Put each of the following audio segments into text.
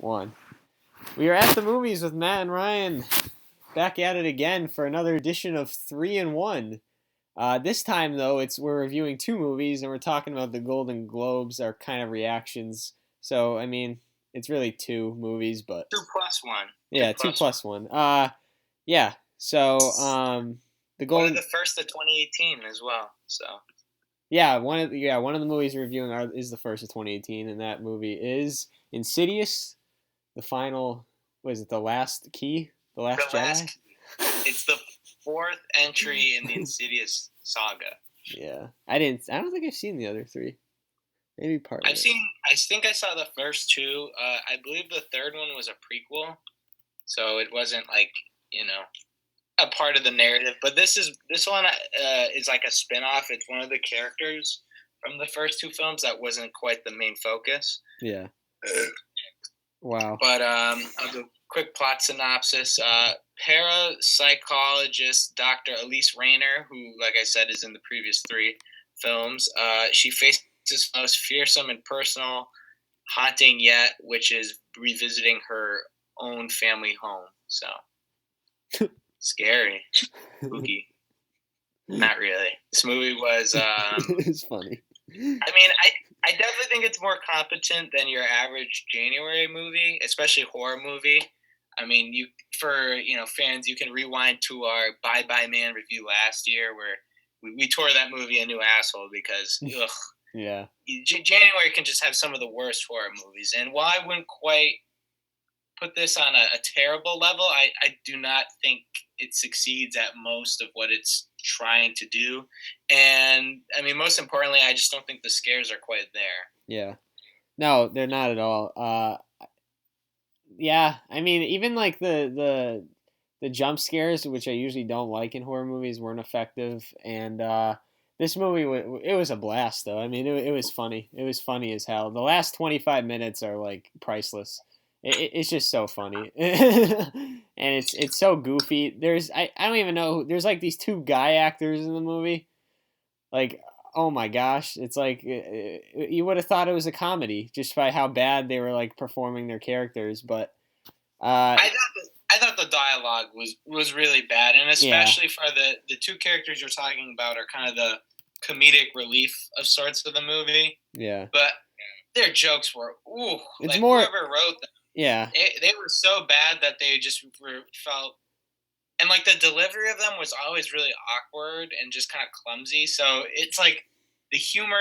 One. We are at the movies with Matt and Ryan. Back at it again for another edition of 3-in-1. This time though, we're reviewing two movies and we're talking about the Golden Globes, our kind of reactions. So I mean, it's really two movies, but Two plus one. yeah, two plus one. Yeah. So the One of Golden. the first of 2018 as well. So Yeah, one of the movies we're reviewing is the first of 2018, and that movie is Insidious, the final. Was it the last key? The last the Jedi? last, it's the fourth entry in the Insidious saga. Yeah, I don't think I've seen the other three. Maybe part. I think I saw the first two. I believe the third one was a prequel, so it wasn't like a part of the narrative. But this one is like a spin-off. It's one of the characters from the first two films that wasn't quite the main focus. Yeah. Wow. But I'll do a quick plot synopsis. Parapsychologist Dr. Elise Rayner, who, like I said, is in the previous three films, she faces most fearsome and personal haunting yet, which is revisiting her own family home. So scary, spooky. Not really. This movie was. It's funny. I mean, I definitely think it's more competent than your average January movie, especially horror movie. I mean, fans, you can rewind to our Bye Bye Man review last year where we tore that movie a new asshole because yeah, January can just have some of the worst horror movies. And while I wouldn't quite put this on a terrible level, I do not think it succeeds at most of what it's trying to do. And I mean, most importantly, I just don't think the scares are quite there. Yeah, no, they're not at all. Yeah, I mean, even like the jump scares, which I usually don't like in horror movies, weren't effective. And this movie, it was a blast, though. I mean, it was funny. It was funny as hell. The last 25 minutes are like priceless. It's just so funny, and it's so goofy. I don't even know. There's like these two guy actors in the movie. Like, oh my gosh, it's like you would have thought it was a comedy just by how bad they were like performing their characters. But I thought the dialogue was really bad, and especially for the two characters you're talking about are kind of the comedic relief of sorts of the movie. Yeah, but their jokes were it's like more, whoever wrote them. Yeah, they were so bad that they just felt, and like the delivery of them was always really awkward and just kind of clumsy. So it's like the humor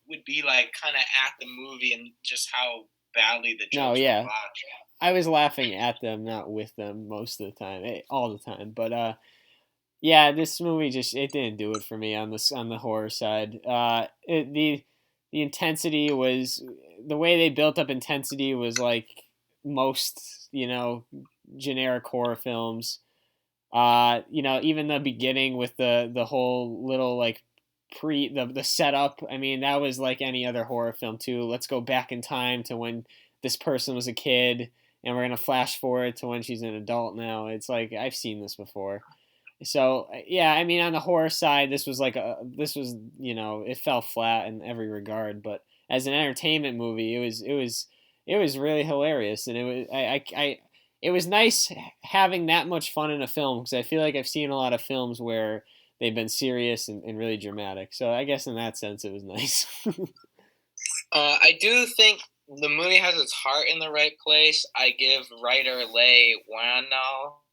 would be like kind of at the movie and just how badly the jokes were botched. I was laughing at them, not with them most of the time, all the time. But yeah, this movie it didn't do it for me on the horror side. The intensity was, the way they built up intensity was like most generic horror films. Even the beginning with the whole little like the setup. I mean, that was like any other horror film too. Let's go back in time to when this person was a kid, and we're gonna flash forward to when she's an adult now. It's like I've seen this before. So yeah, I mean, on the horror side, this was it fell flat in every regard. But as an entertainment movie, it was really hilarious, and it was nice having that much fun in a film, because I feel like I've seen a lot of films where they've been serious and really dramatic. So I guess in that sense, it was nice. I do think the movie has its heart in the right place. I give writer Leigh Whannell,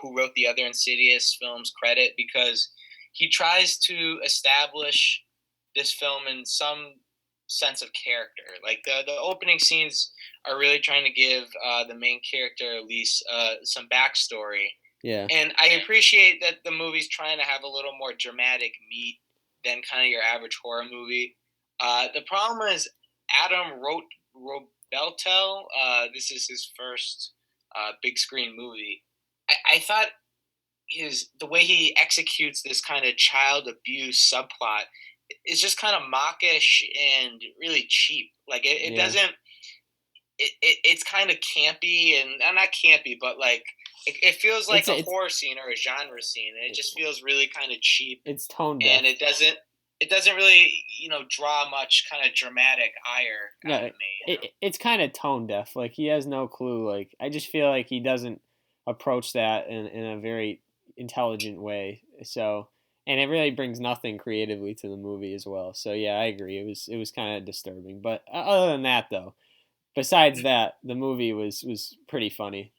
who wrote the other Insidious films, credit, because he tries to establish this film in some sense of character. Like the opening scenes are really trying to give the main character, Elise, some backstory. Yeah. And I appreciate that the movie's trying to have a little more dramatic meat than kind of your average horror movie. The problem is Adam Robitel, this is his first big screen movie. I thought the way he executes this kind of child abuse subplot is just kind of mawkish and really cheap. Like it doesn't. It's kind of campy, and not campy, but like it feels like a horror scene or a genre scene, and it just feels really kind of cheap. It's tone deaf, and it it doesn't really draw much kind of dramatic ire out No, of me. it's kind of tone deaf. Like he has no clue. Like I just feel like he doesn't approach that in a very intelligent way. So and it really brings nothing creatively to the movie as well. So yeah, I agree. It was kind of disturbing. But other than that, though, besides that, the movie was pretty funny.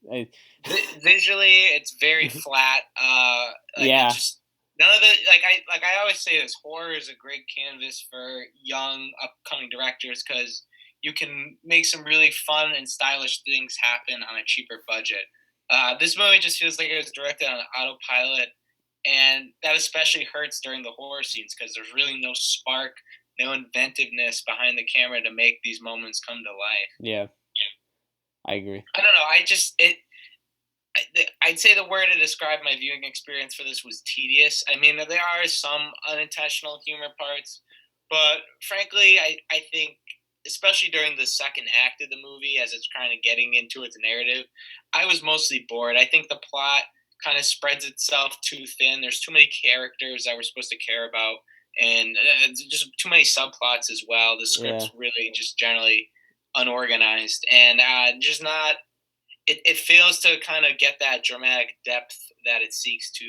Visually, it's very flat. Like it Yeah, just none of the I always say this horror is a great canvas for young upcoming directors because you can make some really fun and stylish things happen on a cheaper budget. This movie just feels like it was directed on autopilot, and that especially hurts during the horror scenes because there's really no spark, no inventiveness behind the camera to make these moments come to life. yeah, I agree. I don't know. I'd say the word to describe my viewing experience for this was tedious. I mean, there are some unintentional humor parts, but frankly, I think, especially during the second act of the movie, as it's kind of getting into its narrative, I was mostly bored. I think the plot kind of spreads itself too thin. There's too many characters that we're supposed to care about, and just too many subplots as well. The Yeah. script's really just generally unorganized and just not it fails to kind of get that dramatic depth that it seeks to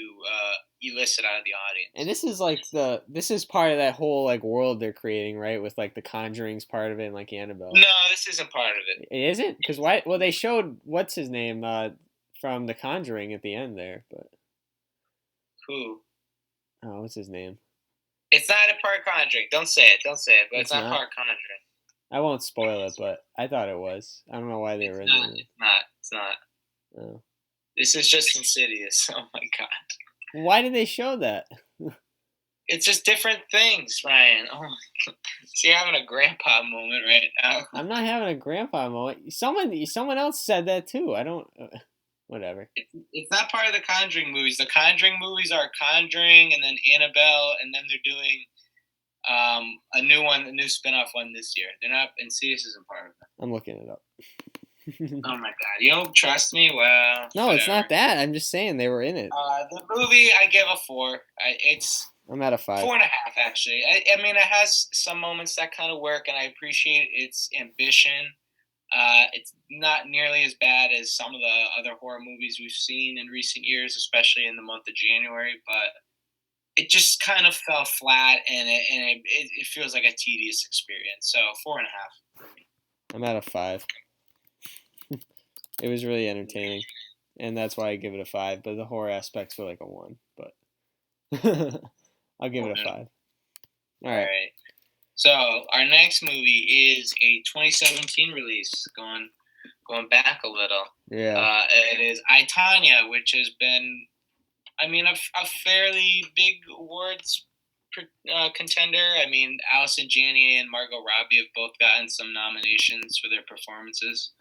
elicit out of the And audience. this is part of that whole like world they're creating, right? With like the Conjuring's part of it and like Annabelle. No, this isn't part of it. It isn't because why? Well, they showed what's his name from The Conjuring at the end there, but Who? oh, what's his name? It's not a part Conjuring. Don't say it. Don't say it. But it's It's not not. part Conjuring. I won't spoil it, but I thought it was. I don't know why they It's were in not. there. It's not. It's not. Oh. This is just Insidious. Oh my god. Why did they show that? It's just different things, Ryan. Oh my god. So you're having a grandpa moment right now. I'm not having a grandpa moment. Someone else said that too. I don't. Whatever. It's not part of the Conjuring movies. The Conjuring movies are Conjuring and then Annabelle, and then they're doing a new one, a new spin-off one this year. They're not, Insidious isn't part of it. I'm looking it up. Oh my god, you don't trust me? Well, No, it's whatever. not that. I'm just saying they were in it. The movie, I give a 4. It's I'm at a 5. 4.5 actually. I mean, it has some moments that kind of work, and I appreciate its ambition. It's not nearly as bad as some of the other horror movies we've seen in recent years, especially in the month of January. But it just kind of fell flat, and it feels like a tedious experience. So 4.5 for me. I'm at a 5. It was really entertaining, and that's why I give it a 5. But the horror aspects were like a 1. But I'll give it a 5. All All right. right. So our next movie is a 2017 release, going back a little. Yeah. It is I, Tonya, which has been, I mean, a fairly big awards contender. I mean, Allison Janney and Margot Robbie have both gotten some nominations for their performances.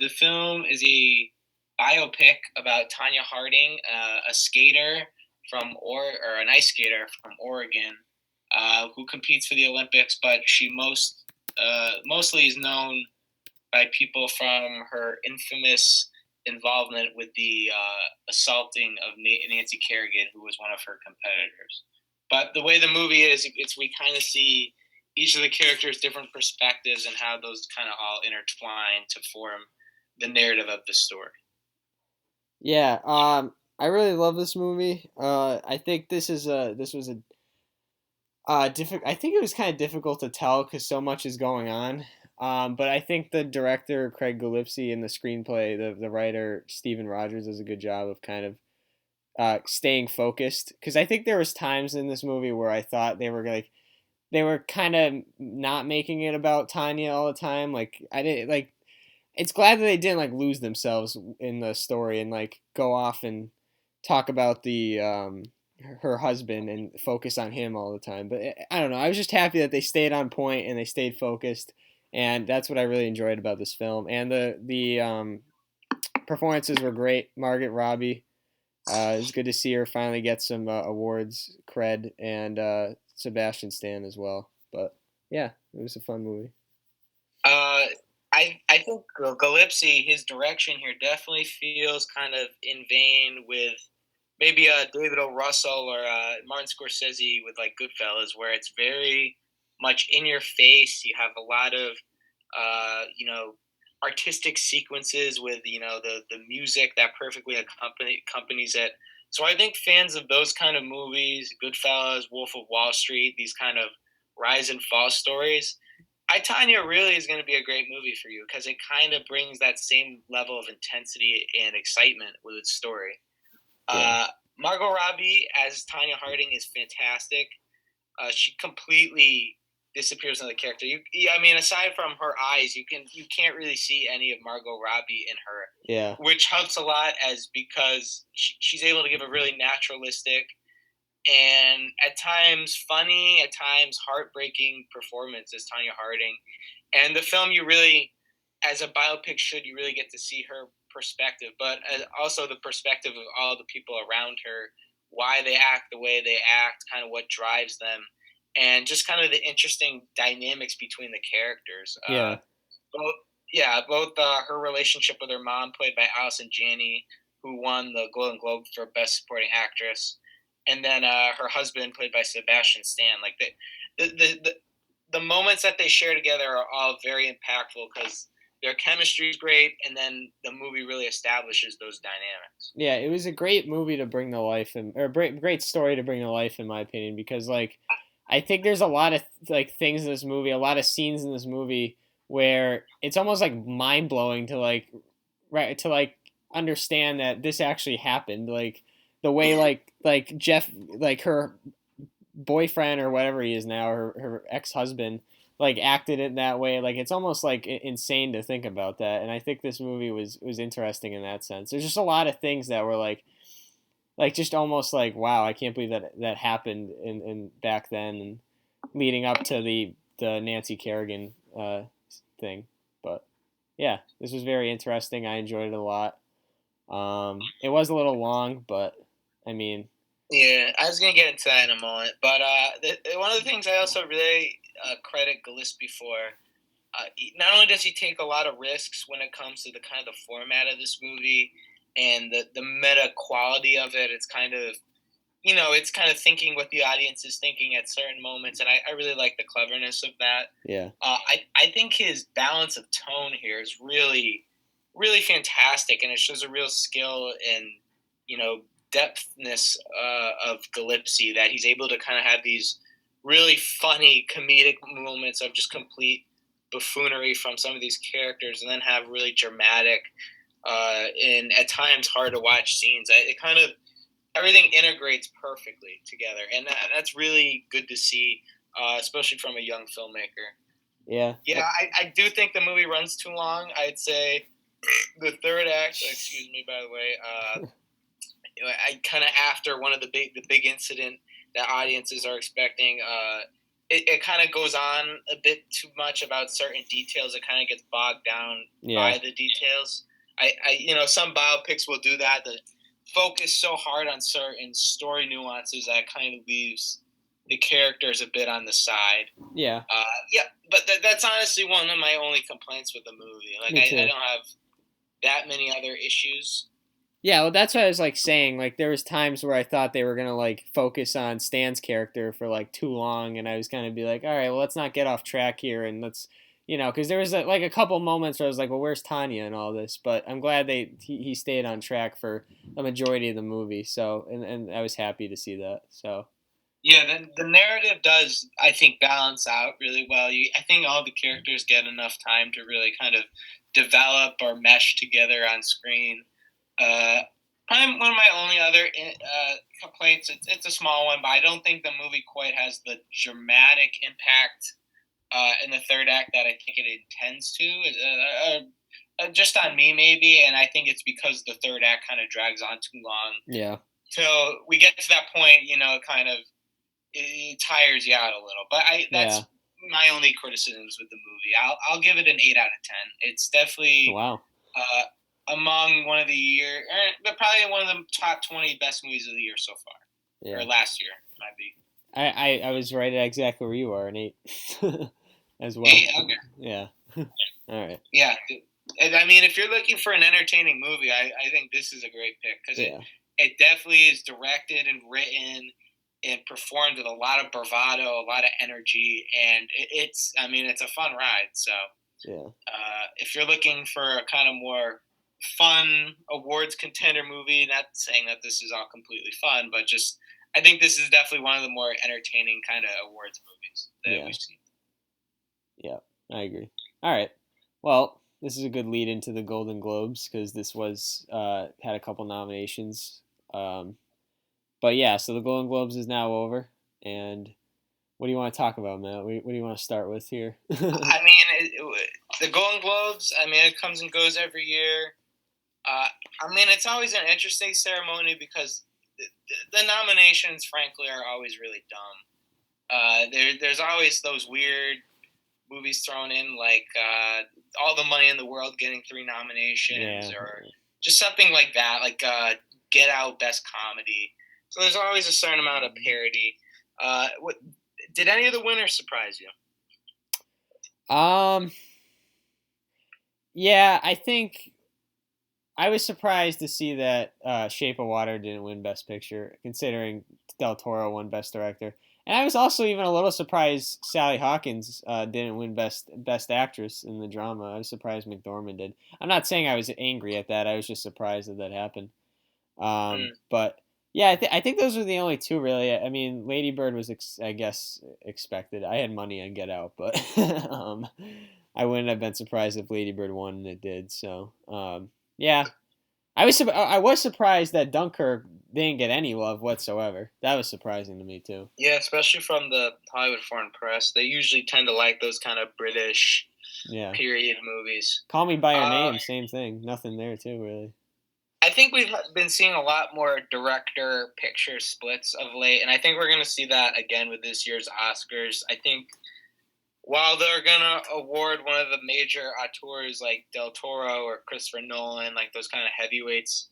The film is a biopic about Tonya Harding, a skater or an ice skater from Oregon, who competes for the Olympics, but she mostly is known by people from her infamous involvement with the assaulting of Nancy Kerrigan, who was one of her competitors. But the way the movie is, it's we kind of see each of the characters' different perspectives and how those kind of all intertwine to form the narrative of the story. Yeah. I really love this movie. I think this was a I think it was kind of difficult to tell because so much is going on. But I think the director Craig Gillespie and the screenplay, the writer Stephen Rogers does a good job of kind of staying focused. Because I think there was times in this movie where I thought they were kind of not making it about Tanya all the time. Like I didn't like. It's glad that they didn't like lose themselves in the story and like go off and talk about the her husband and focus on him all the time. But I don't know. I was just happy that they stayed on point and they stayed focused, and that's what I really enjoyed about this film. And the performances were great. Margaret Robbie, it was good to see her finally get some awards cred, and Sebastian Stan as well. But yeah, it was a fun movie. I think Gillespie, his direction here definitely feels kind of in vein with maybe David O. Russell or Martin Scorsese with like Goodfellas, where it's very much in your face. You have a lot of artistic sequences with the music that perfectly accompanies it. So I think fans of those kind of movies, Goodfellas, Wolf of Wall Street, these kind of rise and fall stories, I Tanya really is going to be a great movie for you because it kind of brings that same level of intensity and excitement with its story. Yeah. Margot Robbie as Tanya Harding is fantastic. She completely disappears in the character. I mean, aside from her eyes, you can't really see any of Margot Robbie in her, Yeah. which helps a lot as because she's able to give a really naturalistic and at times funny, at times heartbreaking performance as Tanya Harding. And the film, you really, as a biopic, you really get to see her perspective, but also the perspective of all the people around her, why they act the way they act, kind of what drives them, and just kind of the interesting dynamics between the characters. Yeah. Both, yeah, both her relationship with her mom, played by Allison Janney, who won the Golden Globe for Best Supporting Actress, and then her husband, played by Sebastian Stan. Like the moments that they share together are all very impactful because their chemistry is great, and then the movie really establishes those dynamics. Yeah, it was a great movie to bring to life, and or great story to bring to life, in my opinion. Because like, I think there's a lot of like things in this movie, a lot of scenes in this movie where it's almost like mind blowing to like, right, to like understand that this actually happened. Like the way like Jeff, like her boyfriend or whatever he is now, her ex husband, like acted it that way. Like it's almost like insane to think about that. And I think this movie was interesting in that sense. There's just a lot of things that were like just almost like wow, I can't believe that happened in back then and leading up to the Nancy Kerrigan thing. But yeah, this was very interesting. I enjoyed it a lot. It was a little long, but I mean, Yeah, I was gonna get into that in a moment, but one of the things I also really credit Gillespie for, not only does he take a lot of risks when it comes to the kind of the format of this movie and the meta quality of it. It's kind of it's kind of thinking what the audience is thinking at certain moments, and I really like the cleverness of that. yeah, I think his balance of tone here is really, really fantastic, and it shows a real skill in, you know, depthness of Gillespie that he's able to kind of have these really funny comedic moments of just complete buffoonery from some of these characters, and then have really dramatic and at times hard to watch scenes. It kind of everything integrates perfectly together, and that's really good to see, especially from a young filmmaker. yeah, Yeah, I do think the movie runs too long. I'd say the third act. Excuse me, by the way. I kind of after one of the big incident that audiences are expecting. It kind of goes on a bit too much about certain details. It kind of gets bogged down yeah, by the details. Some biopics will do that. The focus so hard on certain story nuances that kind of leaves the characters a bit on the side. yeah. Yeah, but that's honestly one of my only complaints with the movie. Like Me I too. don't have that many other issues. Yeah, well, that's what I was like saying. Like, there was times where I thought they were gonna like focus on Stan's character for like too long, and I was gonna be like, all right, well, let's not get off track here, and let's, because there was like a couple moments where I was like, well, where's Tanya and all this? But I'm glad he stayed on track for the majority of the movie. So, and I was happy to see that. So, Yeah, the narrative does, I think, balance out really well. I think all the characters get enough time to really kind of develop or mesh together on screen. Uh, Probably one of my only other complaints. It's a small one, but I don't think the movie quite has the dramatic impact in the third act that I think it intends to. Just on me, maybe, and I think it's because the third act kind of drags on too long. yeah, Till we get to that point, kind of it tires you out a little. But yeah. that's my only criticisms with the movie. I'll give it an 8 out of 10. It's definitely Wow. among one of the year, but probably one of the top 20 best movies of the year so far, or Yeah. last year might be. I was right at exactly where you are, an 8 as well. 8, okay. Yeah. All right. Yeah. And I mean, if you're looking for an entertaining movie, I think this is a great pick because Yeah. it definitely is directed and written and performed with a lot of bravado, a lot of energy, and it's I mean it's a fun ride. So Yeah. if you're looking for a kind of more fun awards contender movie, not saying that this is all completely fun, but just I think this is definitely one of the more entertaining kind of awards movies that Yeah. we've seen. Yeah. I agree. All right. Well, this is a good lead into the Golden Globes because this was had a couple nominations. Um, but yeah, so the Golden Globes is now over, and what do you want to talk about, Matt? What do you want to start with here? I mean, the Golden Globes. I mean, it comes and goes every year. Uh, I mean, it's always an interesting ceremony because the nominations, frankly, are always really dumb. There's always those weird movies thrown in, like All the Money in the World getting 3 nominations, Yeah. or just something like that, like Get Out Best Comedy. So there's always a certain amount of parody. Did any of the winners surprise you? Um. Yeah, I think I was surprised to see that Shape of Water didn't win Best Picture, considering Del Toro won Best Director. And I was also even a little surprised Sally Hawkins didn't win Best Actress in the drama. I was surprised McDormand did. I'm not saying I was angry at that. I was just surprised that that happened. But yeah, I think those were the only two really. I mean, Lady Bird was I guess expected. I had money on Get Out, but I wouldn't have been surprised if Lady Bird won and it did. So yeah, I was surprised that Dunkirk didn't get any love whatsoever. That was surprising to me too. Yeah, especially from the Hollywood Foreign Press. They usually tend to like those kind of British Yeah. period movies. Call Me by Your Uh, Name, same thing. Nothing there too, really. I think we've been seeing a lot more director picture splits of late, and I think we're going to see that again with this year's Oscars. I think while they're going to award one of the major auteurs like Del Toro or Christopher Nolan, like those kind of heavyweights,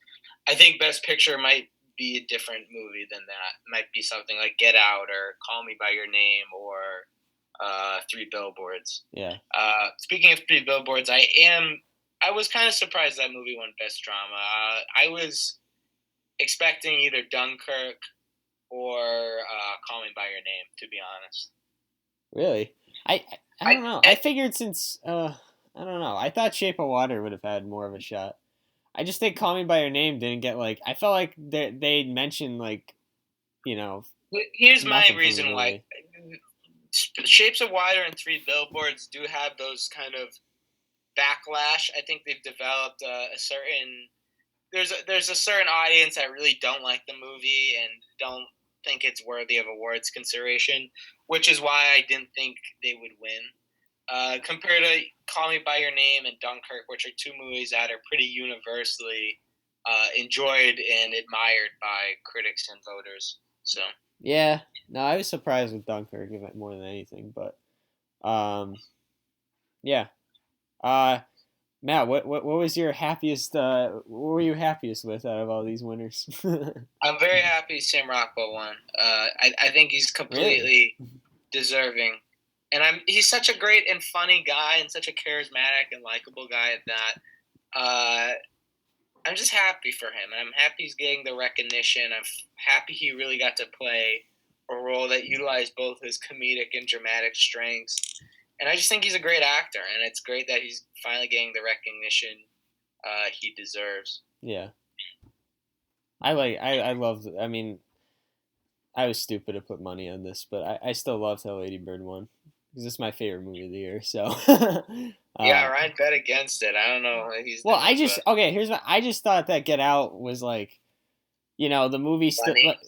I think Best Picture might be a different movie than that. It might be something like Get Out or Call Me by Your Name or Three Billboards. Yeah. Speaking of Three Billboards, I was kind of surprised that movie won Best Drama. I was expecting either Dunkirk or Call Me by Your Name, to be honest. Really? I I I, don't know. I figured since I don't know. I thought Shape of Water would have had more of a shot. I just think Call Me by Your Name didn't get like. I felt like they mentioned like you know Here's my nothing from the reason why. movie. Shapes of Water and Three Billboards do have those kind of backlash. I think they've developed a certain there's a certain audience that really don't like the movie and don't think it's worthy of awards consideration, which is why I didn't think they would win. Compared to Call Me by Your Name and Dunkirk, which are two movies that are pretty universally enjoyed and admired by critics and voters. So Yeah. No, I was surprised with Dunkirk more than anything, but um yeah. Uh Matt, what was your happiest? What were you happiest with out of all these winners? I'm very happy Sam Rockwell won. I think he's Really? completely deserving, and he's such a great and funny guy, and such a charismatic and likable guy at that. I'm just happy for him, and I'm happy he's getting the recognition. I'm happy he really got to play a role that utilized both his comedic and dramatic strengths. And I just think he's a great actor, and it's great that he's finally getting the recognition he deserves. Yeah. I loved. I mean, I was stupid to put money on this, but I still loved how Lady Bird won because it's my favorite movie of the year. So, Yeah, Ryan bet against it. I don't know what he's well, doing, I just but okay. Here's what I just thought that Get Out was like, the movie still. funny.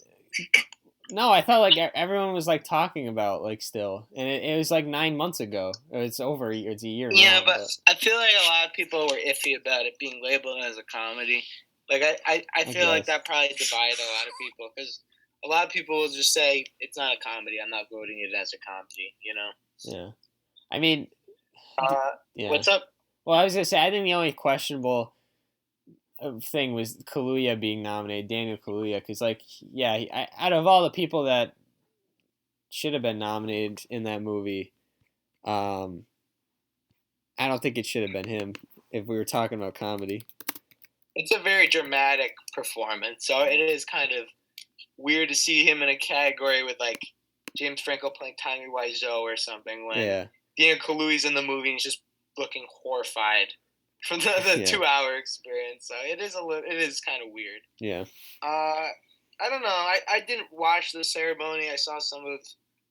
No, I thought like everyone was like talking about like still, and it was like 9 months ago. It's over. It's a year Yeah, now, but but I feel like a lot of people were iffy about it being labeled as a comedy. Like I I feel like guess that probably divided a lot of people because a lot of people will just say it's not a comedy. I'm not voting it as a comedy. You know. yeah. I mean, yeah. What's up? Well, I was gonna say I think the only questionable thing was Kaluuya being nominated, Daniel Kaluuya, because like yeah, out of all the people that should have been nominated in that movie, um, I don't think it should have been him if we were talking about comedy. It's a very dramatic performance, so it is kind of weird to see him in a category with like James Franco playing Tommy Wiseau or something when Yeah. Daniel Kaluuya's in the movie and he's just looking horrified from the Yeah. 2-hour experience. So it is kind of weird. Yeah. I don't know. I didn't watch the ceremony. I saw some of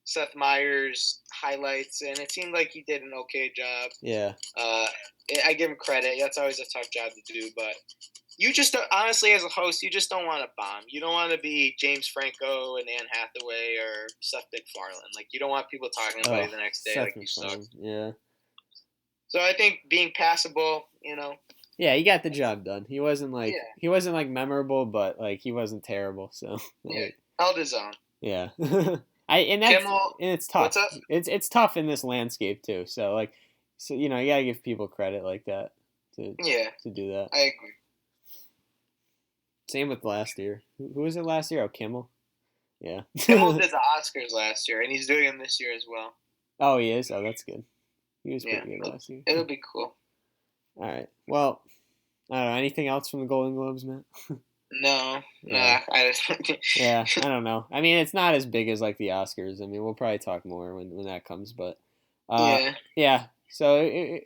Seth Meyers' highlights, and it seemed like he did an okay job. Yeah. I give him credit. That's always a tough job to do, but you just honestly, as a host, you just don't want to bomb. You don't want to be James Franco and Anne Hathaway or Seth MacFarlane. Like you don't want people talking about you the next day Seth like you suck. Yeah. So I think being passable, Yeah, he got the job done. He wasn't like Yeah. he wasn't like memorable, but like he wasn't terrible. So Yeah, held his own. yeah. And it's tough. What's up? It's tough in this landscape too. So you gotta give people credit like that to do that. I agree. Same with last year. Who was it last year? Oh, Kimmel. Yeah. Kimmel did the Oscars last year, and he's doing them this year as well. Oh, he is. Oh, that's good. He was pretty good last year. It'll be cool. All right. Well, I don't know. Anything else from the Golden Globes, Matt? No. Yeah. Yeah, I don't know. I mean, it's not as big as like the Oscars. I mean, we'll probably talk more when that comes, but yeah. So I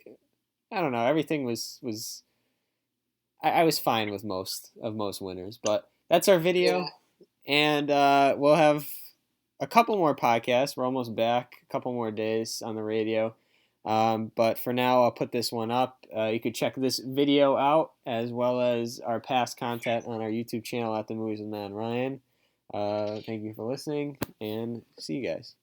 don't know. Everything was I was fine with most winners, but that's our video, and we'll have a couple more podcasts. We're almost back. A couple more days on the radio. But for now, I'll put this one up. You could check this video out as well as our past content on our YouTube channel at The Movies with Matt and Ryan. Thank you for listening, and see you guys.